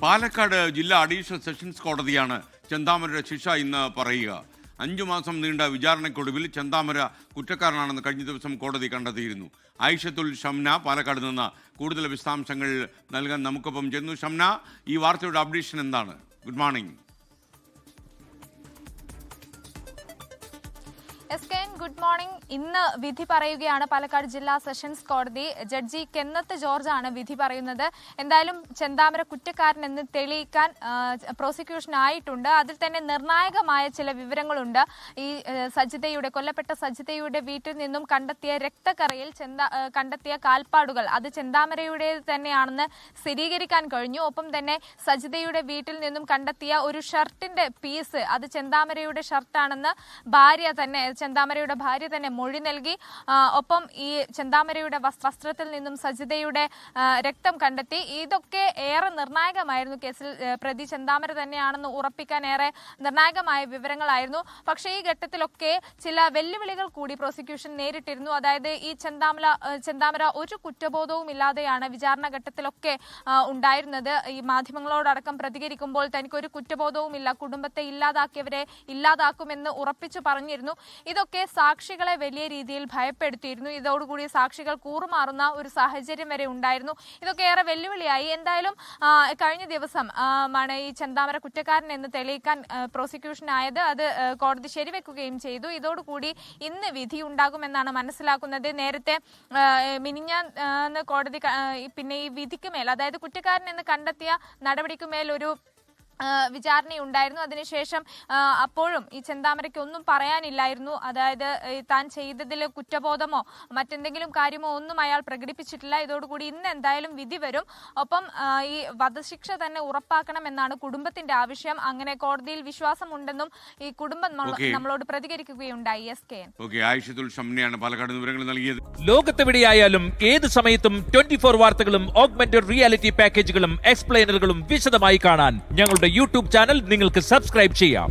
പാലക്കാട് ജില്ലാ additional sessions കോടതിയാണ് ചെന്താമരയുടെ ശിക്ഷ ഇന്ന് പറയുക. 5 മാസം നീണ്ട വിചാരണയ്ക്കൊടുവിൽ ചെന്താമര കുറ്റക്കാരനാണെന്ന് കഴിഞ്ഞ ദിവസം കോടതി കണ്ടെത്തിയിരുന്നു. ആയിഷത്തുൽ ഷംന പാലക്കാട് നിന്ന് കൂടുതൽ വിശദാംശങ്ങൾ നൽകാൻ നമുക്കൊപ്പം ചെന്നു. ഷംന, ഈ വാർത്തയുടെ അപ്ഡേഷൻ എന്താണ്? Good morning. Good morning. ഇന്ന് വിധി പറയുകയാണ് പാലക്കാട് ജില്ലാ സെഷൻസ് കോടതി. ജഡ്ജി കെന്നത്ത് ജോർജ് ആണ് വിധി പറയുന്നത്. എന്തായാലും ചെന്താമര കുറ്റക്കാരനെന്ന് തെളിയിക്കാൻ പ്രോസിക്യൂഷൻ ആയിട്ടുണ്ട്. അതിൽ തന്നെ നിർണായകമായ ചില വിവരങ്ങളുണ്ട്. ഈ കൊല്ലപ്പെട്ട സജിതയുടെ വീട്ടിൽ നിന്നും കണ്ടെത്തിയ രക്തക്കറയിൽ കണ്ടെത്തിയ കാൽപ്പാടുകൾ അത് ചെന്താമരയുടെ തന്നെയാണെന്ന് സ്ഥിരീകരിക്കാൻ കഴിഞ്ഞു. ഒപ്പം തന്നെ സജിതയുടെ വീട്ടിൽ നിന്നും കണ്ടെത്തിയ ഒരു ഷർട്ടിന്റെ പീസ് അത് ചെന്താമരയുടെ ഷർട്ടാണെന്ന് ചെന്താമരയുടെ ഭാര്യ തന്നെ മൊഴി നൽകി. ഒപ്പം ഈ ചെന്താമരയുടെ വസ്ത്രത്തിൽ നിന്നും സജിതയുടെ രക്തം കണ്ടെത്തി. ഇതൊക്കെ ഏറെ നിർണായകമായിരുന്നു. കേസിൽ പ്രതി ചെന്താമര തന്നെയാണെന്ന് ഉറപ്പിക്കാൻ ഏറെ നിർണായകമായ വിവരങ്ങളായിരുന്നു. പക്ഷേ ഈ ഘട്ടത്തിലൊക്കെ ചില വെല്ലുവിളികൾ കൂടി പ്രോസിക്യൂഷൻ നേരിട്ടിരുന്നു. അതായത് ഈ ചെന്താമര ഒരു കുറ്റബോധവും ഇല്ലാതെയാണ് വിചാരണ ഘട്ടത്തിലൊക്കെ ഉണ്ടായിരുന്നത്. ഈ മാധ്യമങ്ങളോടക്കം പ്രതികരിക്കുമ്പോൾ തനിക്കൊരു കുറ്റബോധവും ഇല്ല, കുടുംബത്തെ ഇല്ലാതാക്കിയവരെ ഇല്ലാതാക്കുമെന്ന് ഉറപ്പിച്ചു പറഞ്ഞിരുന്നു. ഇതൊക്കെ സാക്ഷികളെ വലിയ രീതിയിൽ ഭയപ്പെടുത്തിയിരുന്നു. ഇതോടുകൂടി സാക്ഷികൾ കൂറുമാറുന്ന ഒരു സാഹചര്യം വരെ ഉണ്ടായിരുന്നു. ഇതൊക്കെ ഏറെ വെല്ലുവിളിയായി. എന്തായാലും കഴിഞ്ഞ ദിവസം ആണ് ഈ ചെന്താമര കുറ്റക്കാരൻ എന്ന് തെളിയിക്കാൻ പ്രോസിക്യൂഷൻ ആയത്. അത് കോടതി ശരിവെക്കുകയും ചെയ്തു. ഇതോടുകൂടി ഇന്ന് വിധി ഉണ്ടാകുമെന്നാണ് മനസ്സിലാക്കുന്നത്. നേരത്തെ മിനിഞ്ഞാന്ന് കോടതി പിന്നെ ഈ വിധിക്ക് മേൽ, അതായത് കുറ്റക്കാരൻ എന്ന് കണ്ടെത്തിയ നടപടിക്കുമേൽ ഒരു വിചാരണയുണ്ടായിരുന്നു. അതിനുശേഷം അപ്പോഴും ഈ ചെന്താമരയ്ക്ക് ഒന്നും പറയാനില്ലായിരുന്നു. അതായത് താൻ ചെയ്തതിൽ കുറ്റബോധമോ മറ്റെന്തെങ്കിലും കാര്യമോ ഒന്നും അയാൾ പ്രകടിപ്പിച്ചിട്ടില്ല. ഇതോടുകൂടി ഇന്ന് എന്തായാലും വിധി വരും. ഒപ്പം ഈ വധശിക്ഷ തന്നെ ഉറപ്പാക്കണമെന്നാണ് കുടുംബത്തിന്റെ ആവശ്യം. അങ്ങനെ കോടതിയിൽ വിശ്വാസമുണ്ടെന്നും ഈ കുടുംബം നമ്മളോട് പ്രതികരിക്കുകയുണ്ടായി. ലോകത്തെവിടെയായാലും ഏത് സമയത്തും 24 വാർത്തകളും ഓഗ്മെന്റഡ് റിയാലിറ്റി പാക്കേജുകളും എക്സ്പ്ലെയിനറുകളും വിശദമായി കാണാൻ ഞങ്ങളുടെ യൂട്യൂബ് ചാനൽ നിങ്ങൾക്ക് സബ്സ്ക്രൈബ് ചെയ്യാം.